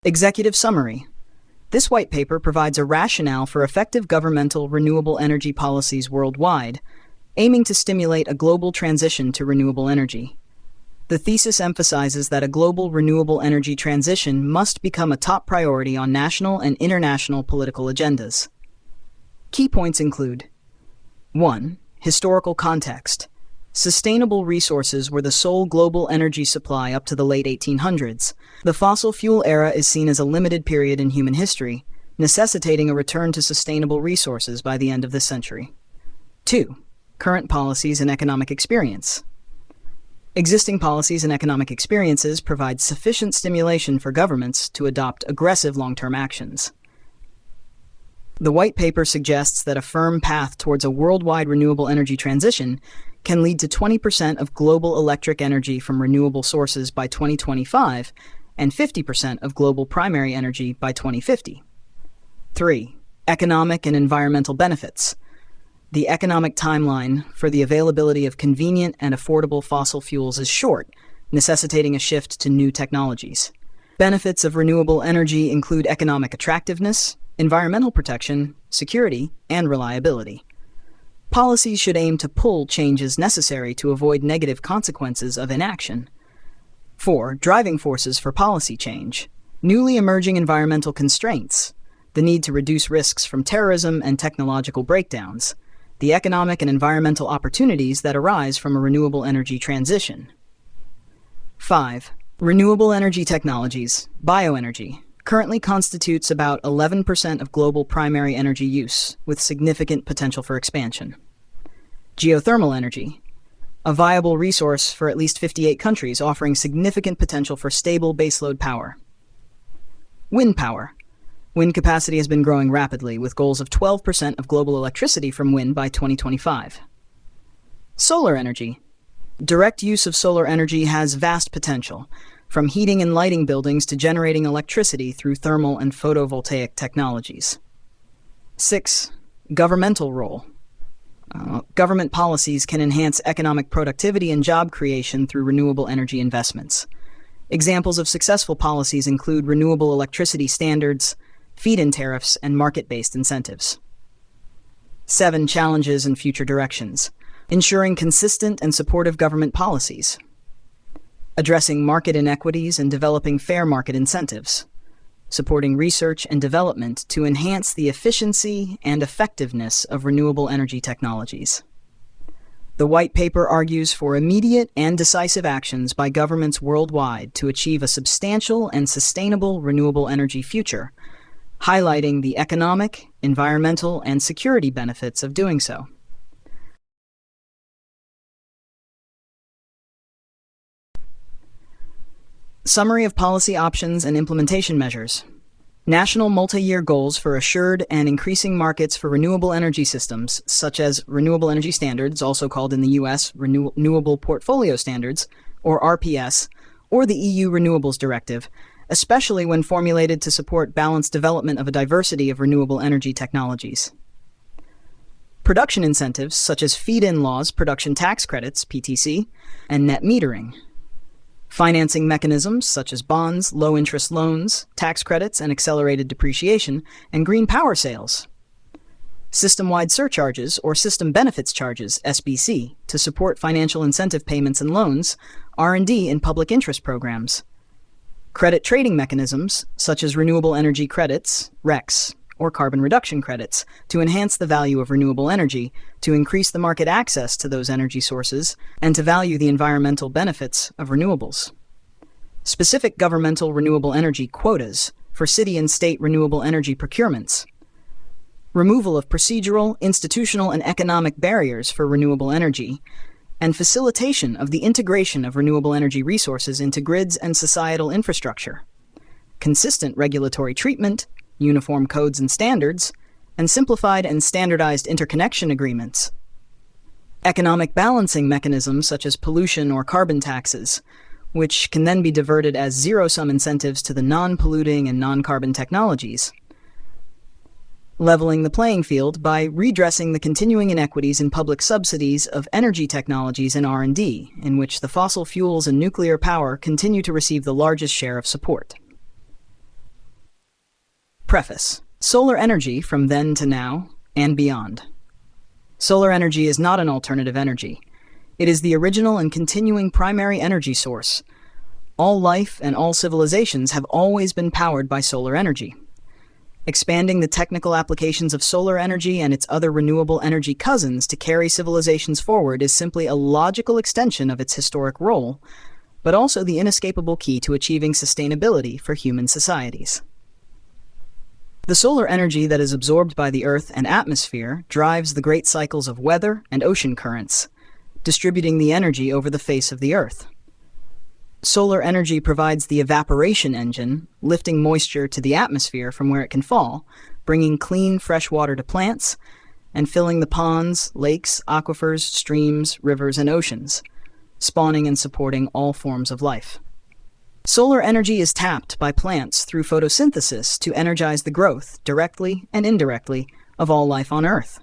Executive Summary. This white paper provides a rationale for effective governmental renewable energy policies worldwide, aiming to stimulate a global transition to renewable energy. The thesis emphasizes that a global renewable energy transition must become a top priority on national and international political agendas. Key points include: 1. Historical context. Sustainable resources were the sole global energy supply up to the late 1800s. The fossil fuel era is seen as a limited period in human history, necessitating a return to sustainable resources by the end of this century. 2. Current policies and economic experience. Existing policies and economic experiences provide sufficient stimulation for governments to adopt aggressive long-term actions. The white paper suggests that a firm path towards a worldwide renewable energy transition can lead to 20% of global electric energy from renewable sources by 2025 and 50% of global primary energy by 2050. 3. Economic and environmental benefits. The economic timeline for the availability of convenient and affordable fossil fuels is short, necessitating a shift to new technologies. Benefits of renewable energy include economic attractiveness, environmental protection, security, and reliability. Policies should aim to pull changes necessary to avoid negative consequences of inaction. 4. Driving forces for policy change. Newly emerging environmental constraints. The need to reduce risks from terrorism and technological breakdowns. The economic and environmental opportunities that arise from a renewable energy transition. 5. Renewable energy technologies, bioenergy, currently constitutes about 11% of global primary energy use, with significant potential for expansion. Geothermal energy, a viable resource for at least 58 countries, offering significant potential for stable baseload power. Wind power. Wind capacity has been growing rapidly, with goals of 12% of global electricity from wind by 2025. Solar energy. Direct use of solar energy has vast potential, from heating and lighting buildings to generating electricity through thermal and photovoltaic technologies. 6. Governmental role. Government policies can enhance economic productivity and job creation through renewable energy investments. Examples of successful policies include renewable electricity standards, feed-in tariffs, and market-based incentives. 7. Challenges and future directions. Ensuring consistent and supportive government policies. Addressing market inequities and developing fair market incentives. Supporting research and development to enhance the efficiency and effectiveness of renewable energy technologies. The white paper argues for immediate and decisive actions by governments worldwide to achieve a substantial and sustainable renewable energy future, highlighting the economic, environmental, and security benefits of doing so. Summary of policy options and implementation measures. National multi-year goals for assured and increasing markets for renewable energy systems, such as Renewable Energy Standards, also called in the U.S. Renewable Portfolio Standards, or RPS, or the EU Renewables Directive, especially when formulated to support balanced development of a diversity of renewable energy technologies. Production incentives, such as feed-in laws, production tax credits, PTC, and net metering. Financing mechanisms such as bonds, low-interest loans, tax credits and accelerated depreciation, and green power sales. System-wide surcharges or system benefits charges, SBC, to support financial incentive payments and loans, R&D and public interest programs. Credit trading mechanisms such as renewable energy credits, RECs, or carbon reduction credits, to enhance the value of renewable energy, to increase the market access to those energy sources, and to value the environmental benefits of renewables. Specific governmental renewable energy quotas for city and state renewable energy procurements. Removal of procedural, institutional, and economic barriers for renewable energy, and facilitation of the integration of renewable energy resources into grids and societal infrastructure. Consistent regulatory treatment, uniform codes and standards, and simplified and standardized interconnection agreements. Economic balancing mechanisms such as pollution or carbon taxes, which can then be diverted as zero-sum incentives to the non-polluting and non-carbon technologies. Leveling the playing field by redressing the continuing inequities in public subsidies of energy technologies and R&D, in which the fossil fuels and nuclear power continue to receive the largest share of support. Preface. Solar energy from then to now and beyond. Solar energy is not an alternative energy. It is the original and continuing primary energy source. All life and all civilizations have always been powered by solar energy. Expanding the technical applications of solar energy and its other renewable energy cousins to carry civilizations forward is simply a logical extension of its historic role, but also the inescapable key to achieving sustainability for human societies. The solar energy that is absorbed by the Earth and atmosphere drives the great cycles of weather and ocean currents, distributing the energy over the face of the Earth. Solar energy provides the evaporation engine, lifting moisture to the atmosphere from where it can fall, bringing clean, fresh water to plants, and filling the ponds, lakes, aquifers, streams, rivers, and oceans, spawning and supporting all forms of life. Solar energy is tapped by plants through photosynthesis to energize the growth, directly and indirectly, of all life on Earth.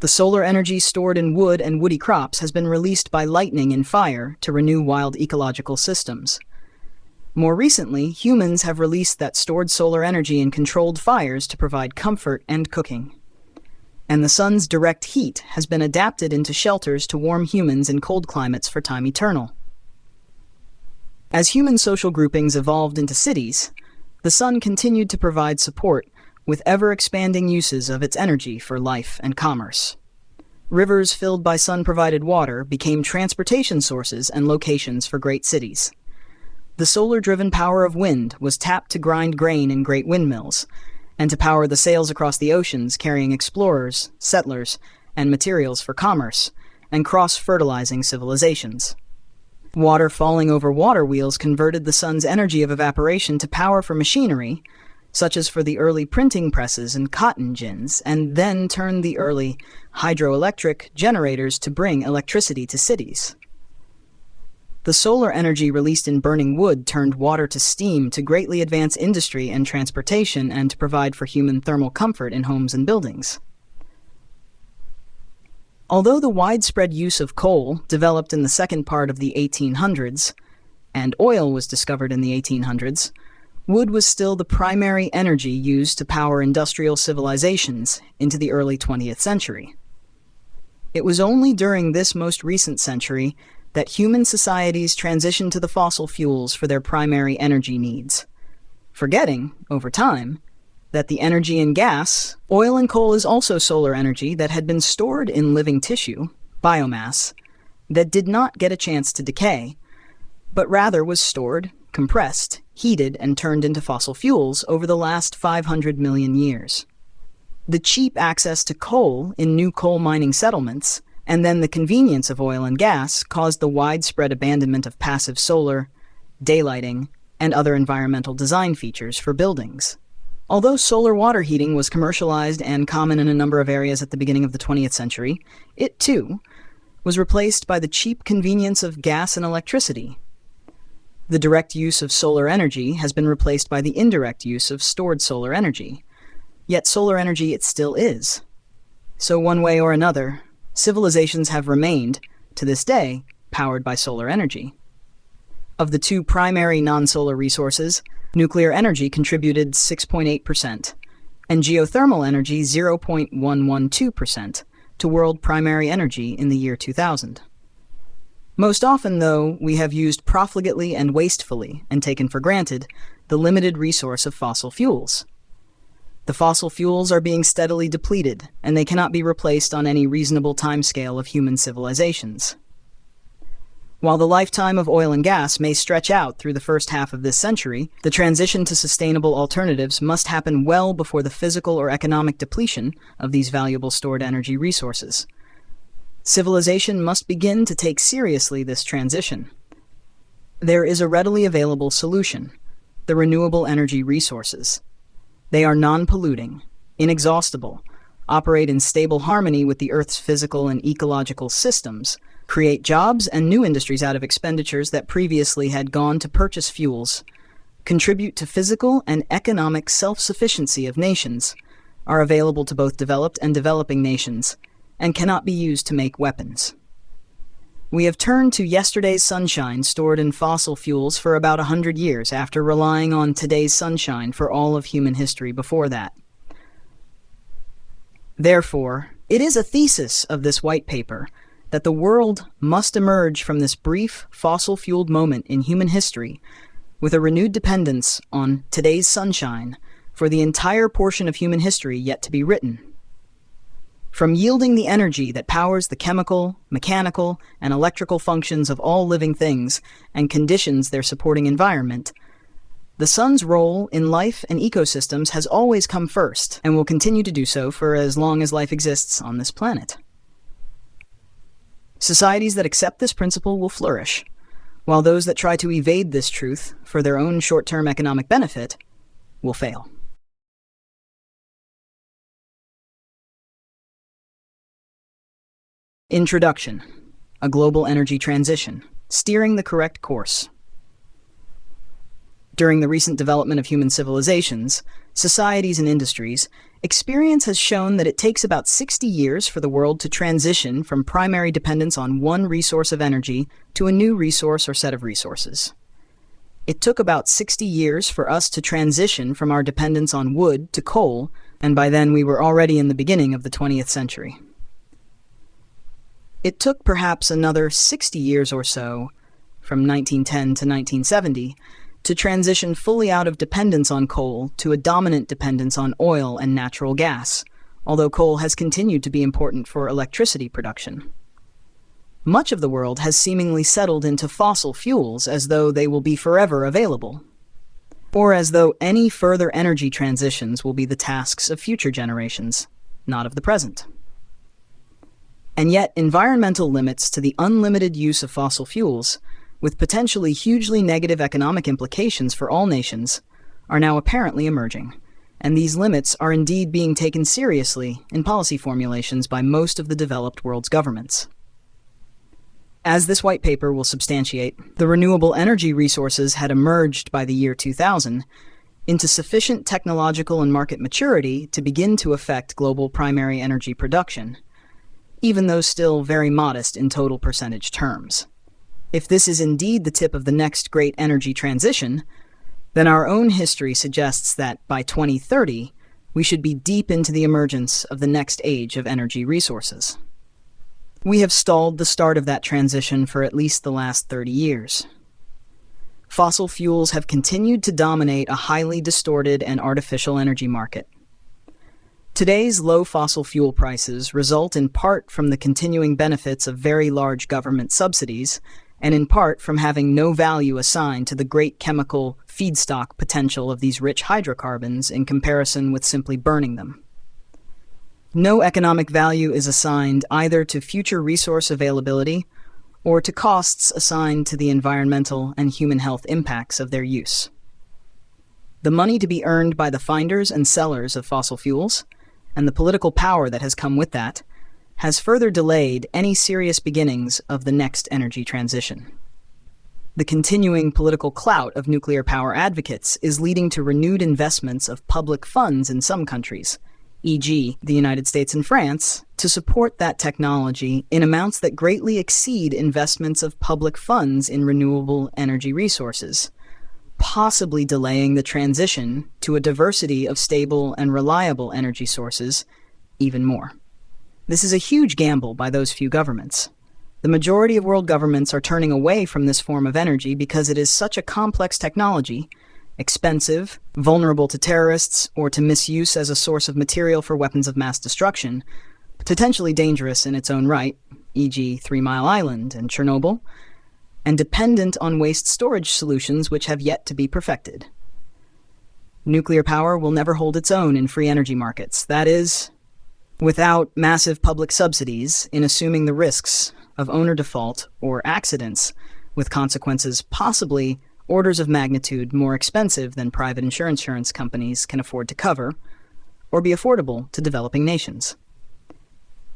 The solar energy stored in wood and woody crops has been released by lightning and fire to renew wild ecological systems. More recently, humans have released that stored solar energy in controlled fires to provide comfort and cooking. And the sun's direct heat has been adapted into shelters to warm humans in cold climates for time eternal. As human social groupings evolved into cities, the sun continued to provide support with ever-expanding uses of its energy for life and commerce. Rivers filled by sun-provided water became transportation sources and locations for great cities. The solar-driven power of wind was tapped to grind grain in great windmills, and to power the sails across the oceans carrying explorers, settlers, and materials for commerce, and cross-fertilizing civilizations. Water falling over water wheels converted the sun's energy of evaporation to power for machinery, such as for the early printing presses and cotton gins, and then turned the early hydroelectric generators to bring electricity to cities. The solar energy released in burning wood turned water to steam to greatly advance industry and transportation and to provide for human thermal comfort in homes and buildings. Although the widespread use of coal developed in the second part of the 1800s, and oil was discovered in the 1800s, wood was still the primary energy used to power industrial civilizations into the early 20th century. It was only during this most recent century that human societies transitioned to the fossil fuels for their primary energy needs, forgetting, over time, that the energy in gas, oil and coal is also solar energy that had been stored in living tissue, biomass, that did not get a chance to decay, but rather was stored, compressed, heated, and turned into fossil fuels over the last 500 million years. The cheap access to coal in new coal mining settlements, and then the convenience of oil and gas caused the widespread abandonment of passive solar, daylighting, and other environmental design features for buildings. Although solar water heating was commercialized and common in a number of areas at the beginning of the 20th century, it, too, was replaced by the cheap convenience of gas and electricity. The direct use of solar energy has been replaced by the indirect use of stored solar energy. Yet solar energy it still is. So one way or another, civilizations have remained, to this day, powered by solar energy. Of the two primary non-solar resources, nuclear energy contributed 6.8%, and geothermal energy 0.112% to world primary energy in the year 2000. Most often, though, we have used profligately and wastefully, and taken for granted, the limited resource of fossil fuels. The fossil fuels are being steadily depleted, and they cannot be replaced on any reasonable timescale of human civilizations. While the lifetime of oil and gas may stretch out through the first half of this century, the transition to sustainable alternatives must happen well before the physical or economic depletion of these valuable stored energy resources. Civilization must begin to take seriously this transition. There is a readily available solution: the renewable energy resources. They are non-polluting, inexhaustible, operate in stable harmony with the Earth's physical and ecological systems, create jobs and new industries out of expenditures that previously had gone to purchase fuels, contribute to physical and economic self-sufficiency of nations, are available to both developed and developing nations, and cannot be used to make weapons. We have turned to yesterday's sunshine stored in fossil fuels for about 100 years after relying on today's sunshine for all of human history before that. Therefore, it is a thesis of this white paper that the world must emerge from this brief fossil-fueled moment in human history with a renewed dependence on today's sunshine for the entire portion of human history yet to be written. From yielding the energy that powers the chemical, mechanical, and electrical functions of all living things and conditions their supporting environment, the sun's role in life and ecosystems has always come first and will continue to do so for as long as life exists on this planet. Societies that accept this principle will flourish, while those that try to evade this truth for their own short-term economic benefit will fail. Introduction: A Global Energy Transition, Steering the Correct Course. During the recent development of human civilizations, societies, and industries, experience has shown that it takes about 60 years for the world to transition from primary dependence on one resource of energy to a new resource or set of resources. It took about 60 years for us to transition from our dependence on wood to coal, and by then we were already in the beginning of the 20th century. It took perhaps another 60 years or so, from 1910 to 1970, to transition fully out of dependence on coal to a dominant dependence on oil and natural gas, although coal has continued to be important for electricity production. Much of the world has seemingly settled into fossil fuels as though they will be forever available, or as though any further energy transitions will be the tasks of future generations, not of the present. And yet, environmental limits to the unlimited use of fossil fuels, with potentially hugely negative economic implications for all nations, are now apparently emerging, and these limits are indeed being taken seriously in policy formulations by most of the developed world's governments. As this white paper will substantiate, the renewable energy resources had emerged by the year 2000 into sufficient technological and market maturity to begin to affect global primary energy production, even though still very modest in total percentage terms. If this is indeed the tip of the next great energy transition, then our own history suggests that by 2030, we should be deep into the emergence of the next age of energy resources. We have stalled the start of that transition for at least the last 30 years. Fossil fuels have continued to dominate a highly distorted and artificial energy market. Today's low fossil fuel prices result in part from the continuing benefits of very large government subsidies, and in part from having no value assigned to the great chemical feedstock potential of these rich hydrocarbons in comparison with simply burning them. No economic value is assigned either to future resource availability or to costs assigned to the environmental and human health impacts of their use. The money to be earned by the finders and sellers of fossil fuels, and the political power that has come with that, has further delayed any serious beginnings of the next energy transition. The continuing political clout of nuclear power advocates is leading to renewed investments of public funds in some countries, e.g., the United States and France, to support that technology in amounts that greatly exceed investments of public funds in renewable energy resources, possibly delaying the transition to a diversity of stable and reliable energy sources even more. This is a huge gamble by those few governments. The majority of world governments are turning away from this form of energy because it is such a complex technology, expensive, vulnerable to terrorists or to misuse as a source of material for weapons of mass destruction, potentially dangerous in its own right, e.g. 3 Mile Island and Chernobyl, and dependent on waste storage solutions which have yet to be perfected. Nuclear power will never hold its own in free energy markets, that is, without massive public subsidies in assuming the risks of owner default or accidents, with consequences possibly orders of magnitude more expensive than private insurance companies can afford to cover, or be affordable to developing nations.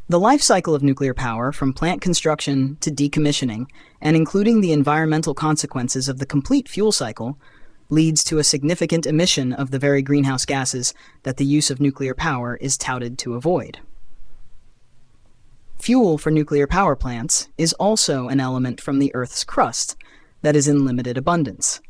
The life cycle of nuclear power, from plant construction to decommissioning, and including the environmental consequences of the complete fuel cycle, leads to a significant emission of the very greenhouse gases that the use of nuclear power is touted to avoid. Fuel for nuclear power plants is also an element from the Earth's crust that is in limited abundance.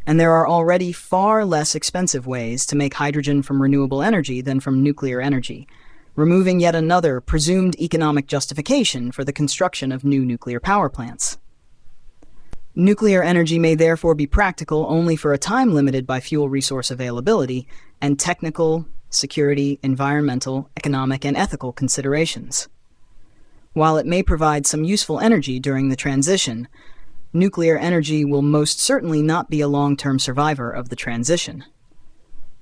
And there are already far less expensive ways to make hydrogen from renewable energy than from nuclear energy, removing yet another presumed economic justification for the construction of new nuclear power plants. Nuclear energy may therefore be practical only for a time limited by fuel resource availability and technical, security, environmental, economic, and ethical considerations. While it may provide some useful energy during the transition, nuclear energy will most certainly not be a long-term survivor of the transition.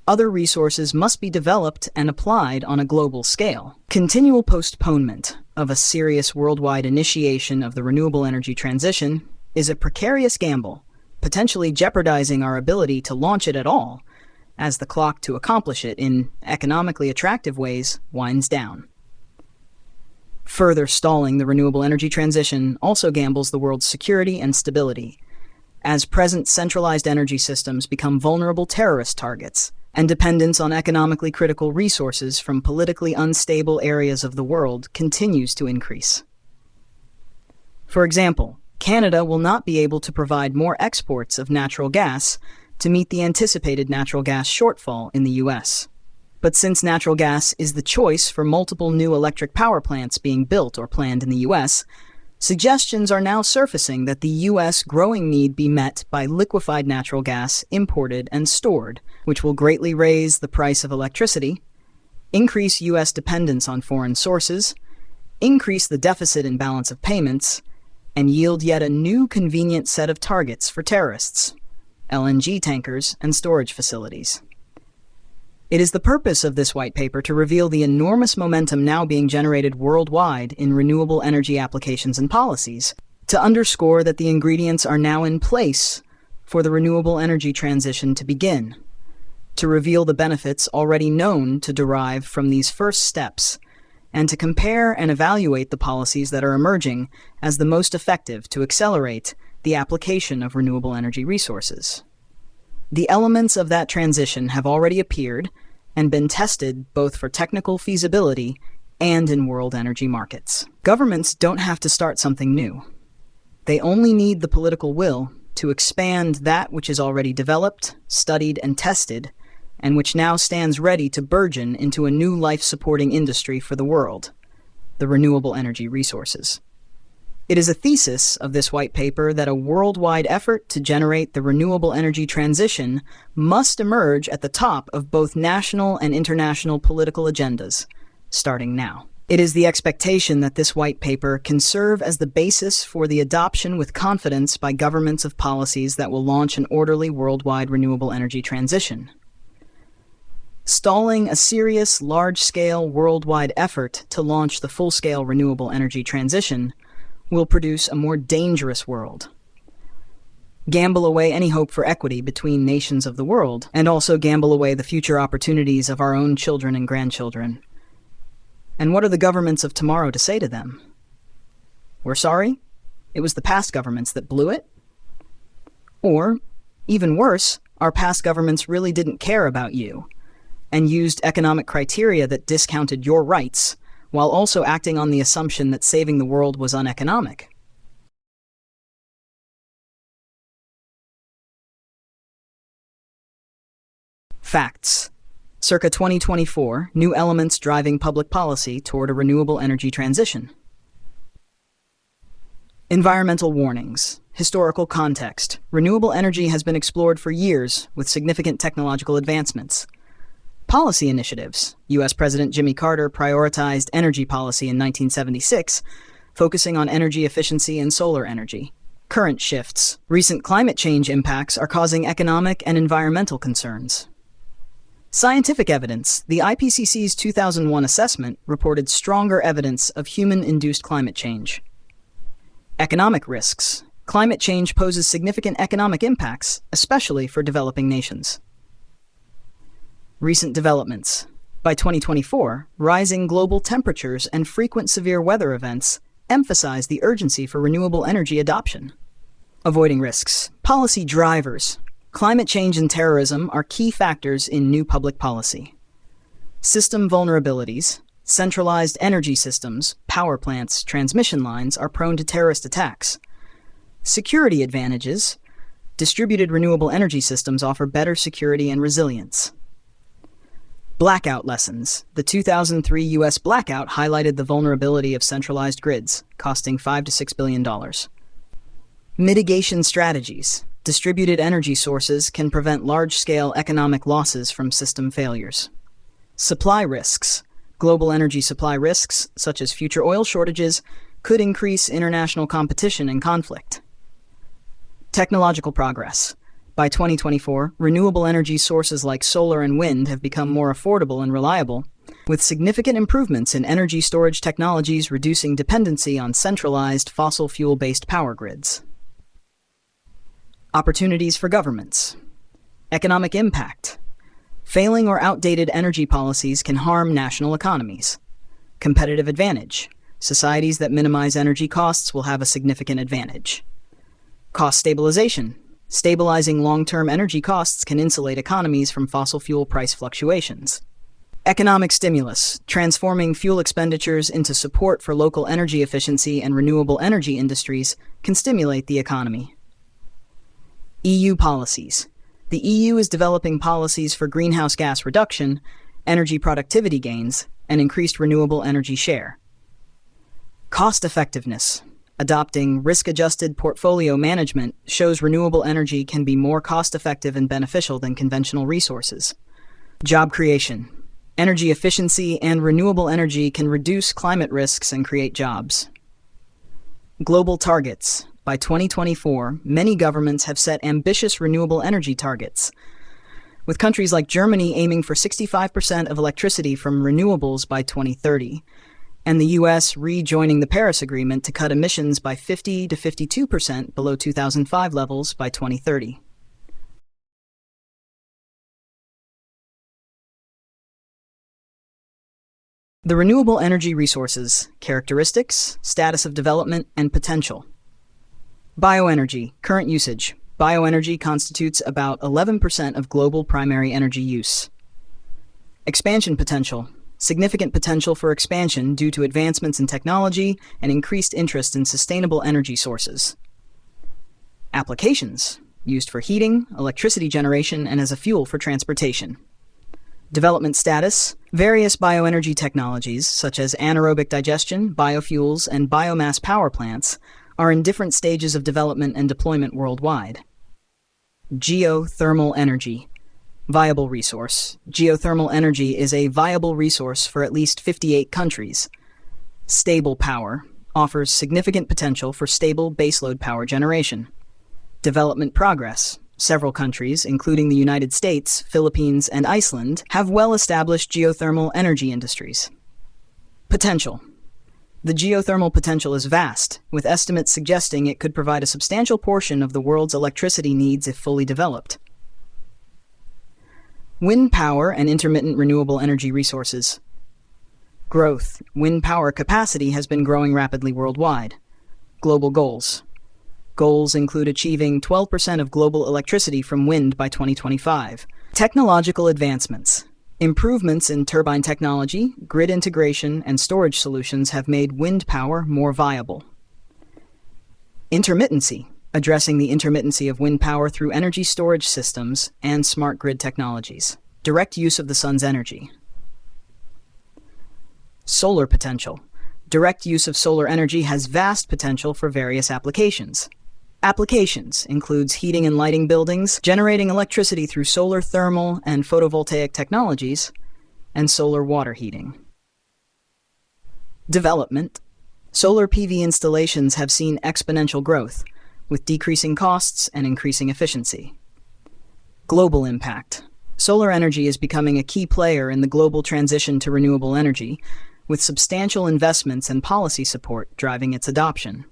Other resources must be developed and applied on a global scale. Continual postponement of a serious worldwide initiation of the renewable energy transition is a precarious gamble, potentially jeopardizing our ability to launch it at all, as the clock to accomplish it in economically attractive ways winds down. Further stalling the renewable energy transition also gambles the world's security and stability, as present centralized energy systems become vulnerable terrorist targets, and dependence on economically critical resources from politically unstable areas of the world continues to increase. For example, Canada will not be able to provide more exports of natural gas to meet the anticipated natural gas shortfall in the U.S. But since natural gas is the choice for multiple new electric power plants being built or planned in the U.S., suggestions are now surfacing that the U.S. growing need be met by liquefied natural gas imported and stored, which will greatly raise the price of electricity, increase U.S. dependence on foreign sources, increase the deficit in balance of payments, and yield yet a new convenient set of targets for terrorists: LNG tankers and storage facilities. It is the purpose of this white paper to reveal the enormous momentum now being generated worldwide in renewable energy applications and policies, to underscore that the ingredients are now in place for the renewable energy transition to begin, to reveal the benefits already known to derive from these first steps, and to compare and evaluate the policies that are emerging as the most effective to accelerate the application of renewable energy resources. The elements of that transition have already appeared and been tested both for technical feasibility and in world energy markets. Governments don't have to start something new. They only need the political will to expand that which is already developed, studied, and tested, and which now stands ready to burgeon into a new life-supporting industry for the world: the renewable energy resources. It is a thesis of this white paper that a worldwide effort to generate the renewable energy transition must emerge at the top of both national and international political agendas, starting now. It is the expectation that this white paper can serve as the basis for the adoption with confidence by governments of policies that will launch an orderly worldwide renewable energy transition. Stalling a serious, large-scale, worldwide effort to launch the full-scale renewable energy transition will produce a more dangerous world. Gamble away any hope for equity between nations of the world, and also gamble away the future opportunities of our own children and grandchildren. And what are the governments of tomorrow to say to them? We're sorry, it was the past governments that blew it? Or, even worse, our past governments really didn't care about you, and used economic criteria that discounted your rights, while also acting on the assumption that saving the world was uneconomic. Facts. Circa 2024, new elements driving public policy toward a renewable energy transition. Environmental warnings. Historical context. Renewable energy has been explored for years with significant technological advancements. Policy initiatives. U.S. President Jimmy Carter prioritized energy policy in 1976, focusing on energy efficiency and solar energy. Current shifts. Recent climate change impacts are causing economic and environmental concerns. Scientific evidence. The IPCC's 2001 assessment reported stronger evidence of human-induced climate change. Economic risks. Climate change poses significant economic impacts, especially for developing nations. Recent developments. By 2024, rising global temperatures and frequent severe weather events emphasize the urgency for renewable energy adoption. Avoiding risks. Policy drivers. Climate change and terrorism are key factors in new public policy. System vulnerabilities. Centralized energy systems, power plants, transmission lines are prone to terrorist attacks. Security advantages. Distributed renewable energy systems offer better security and resilience. Blackout lessons. The 2003 U.S. blackout highlighted the vulnerability of centralized grids, costing $5 to $6 billion. Mitigation strategies. Distributed energy sources can prevent large-scale economic losses from system failures. Supply risks. Global energy supply risks, such as future oil shortages, could increase international competition and conflict. Technological progress. By 2024, renewable energy sources like solar and wind have become more affordable and reliable, with significant improvements in energy storage technologies reducing dependency on centralized fossil fuel-based power grids. Opportunities for governments. Economic impact. Failing or outdated energy policies can harm national economies. Competitive advantage. Societies that minimize energy costs will have a significant advantage. Cost stabilization. Stabilizing long-term energy costs can insulate economies from fossil fuel price fluctuations. Economic stimulus. Transforming fuel expenditures into support for local energy efficiency and renewable energy industries can stimulate the economy. EU policies. The EU is developing policies for greenhouse gas reduction, energy productivity gains, and increased renewable energy share. Cost effectiveness. Adopting risk-adjusted portfolio management shows renewable energy can be more cost-effective and beneficial than conventional resources. Job creation. Energy efficiency and renewable energy can reduce climate risks and create jobs. Global targets. By 2024, many governments have set ambitious renewable energy targets, with countries like Germany aiming for 65% of electricity from renewables by 2030, and the U.S. rejoining the Paris Agreement to cut emissions by 50 to 52% below 2005 levels by 2030. The renewable energy resources, characteristics, status of development, and potential. Bioenergy, current usage. Bioenergy constitutes about 11% of global primary energy use. Expansion potential. Significant potential for expansion due to advancements in technology and increased interest in sustainable energy sources. Applications. Used for heating, electricity generation, and as a fuel for transportation. Development status. Various bioenergy technologies, such as anaerobic digestion, biofuels, and biomass power plants, are in different stages of development and deployment worldwide. Geothermal energy. Viable resource. Geothermal energy is a viable resource for at least 58 countries. Stable power. Offers significant potential for stable baseload power generation. Development progress. Several countries, including the United States, Philippines, and Iceland, have well-established geothermal energy industries. Potential. The geothermal potential is vast, with estimates suggesting it could provide a substantial portion of the world's electricity needs if fully developed. Wind power and intermittent renewable energy resources. Growth. Wind power capacity has been growing rapidly worldwide. Global goals. Goals include achieving 12% of global electricity from wind by 2025. Technological advancements. Improvements in turbine technology, grid integration, and storage solutions have made wind power more viable. Intermittency. Addressing the intermittency of wind power through energy storage systems and smart grid technologies. Direct use of the sun's energy. Solar potential. Direct use of solar energy has vast potential for various applications. Applications includes heating and lighting buildings, generating electricity through solar thermal and photovoltaic technologies, and solar water heating. Development. Solar PV installations have seen exponential growth, with decreasing costs and increasing efficiency. Global impact. Solar energy is becoming a key player in the global transition to renewable energy, with substantial investments and policy support driving its adoption.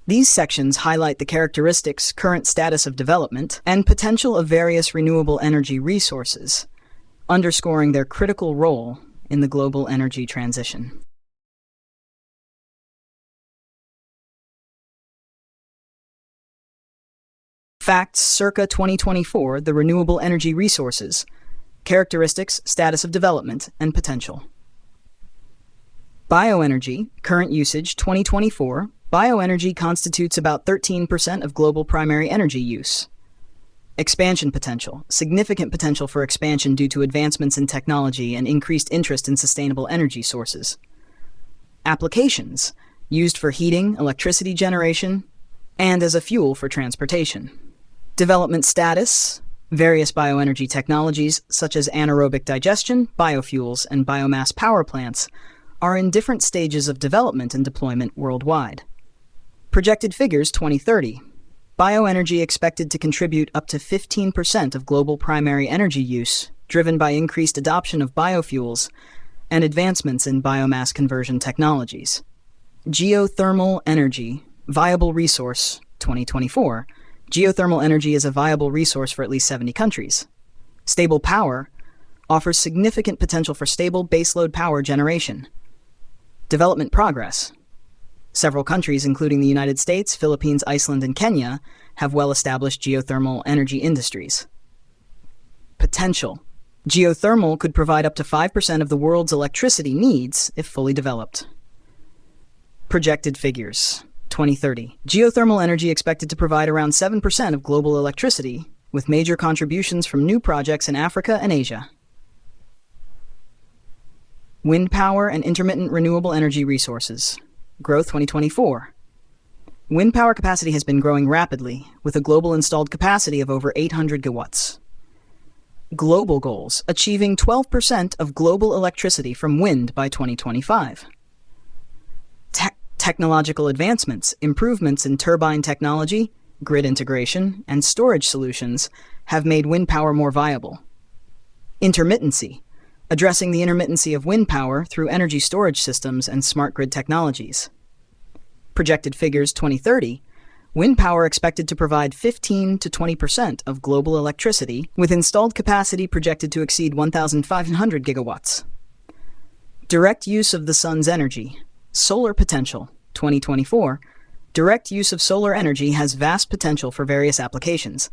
These sections highlight the characteristics, current status of development, and potential of various renewable energy resources, underscoring their critical role in the global energy transition. Facts circa 2024, the renewable energy resources, characteristics, status of development, and potential. Bioenergy, current usage 2024. Bioenergy constitutes about 13% of global primary energy use. Expansion potential, significant potential for expansion due to advancements in technology and increased interest in sustainable energy sources. Applications, used for heating, electricity generation, and as a fuel for transportation. Development status, various bioenergy technologies such as anaerobic digestion, biofuels, and biomass power plants are in different stages of development and deployment worldwide. Projected figures 2030. Bioenergy expected to contribute up to 15% of global primary energy use, driven by increased adoption of biofuels and advancements in biomass conversion technologies. Geothermal energy, viable resource, 2024. Geothermal energy is a viable resource for at least 70 countries. Stable power offers significant potential for stable baseload power generation. Development progress. Several countries, including the United States, Philippines, Iceland, and Kenya, have well-established geothermal energy industries. Potential. Geothermal could provide up to 5% of the world's electricity needs if fully developed. Projected figures. 2030. Geothermal energy expected to provide around 7% of global electricity, with major contributions from new projects in Africa and Asia. Wind power and intermittent renewable energy resources. Growth 2024. Wind power capacity has been growing rapidly, with a global installed capacity of over 800 gigawatts. Global goals, achieving 12% of global electricity from wind by 2025. Technological advancements, improvements in turbine technology, grid integration, and storage solutions have made wind power more viable. Intermittency, addressing the intermittency of wind power through energy storage systems and smart grid technologies. Projected figures 2030, wind power expected to provide 15 to 20% of global electricity, with installed capacity projected to exceed 1,500 gigawatts. Direct use of the sun's energy. Solar potential, 2024. Direct use of solar energy has vast potential for various applications.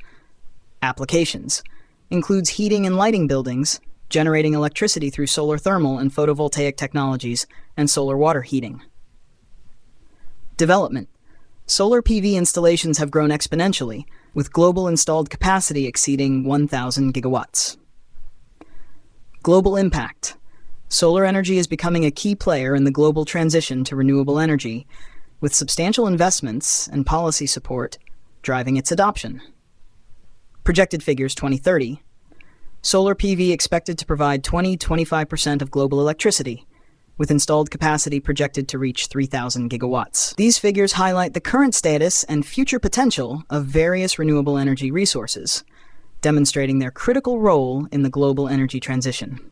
Applications includes heating and lighting buildings, generating electricity through solar thermal and photovoltaic technologies, and solar water heating. Development. Solar PV installations have grown exponentially, with global installed capacity exceeding 1,000 gigawatts. Global impact. Solar energy is becoming a key player in the global transition to renewable energy, with substantial investments and policy support driving its adoption. Projected figures 2030. Solar PV expected to provide 20-25% of global electricity, with installed capacity projected to reach 3,000 gigawatts. These figures highlight the current status and future potential of various renewable energy resources, demonstrating their critical role in the global energy transition.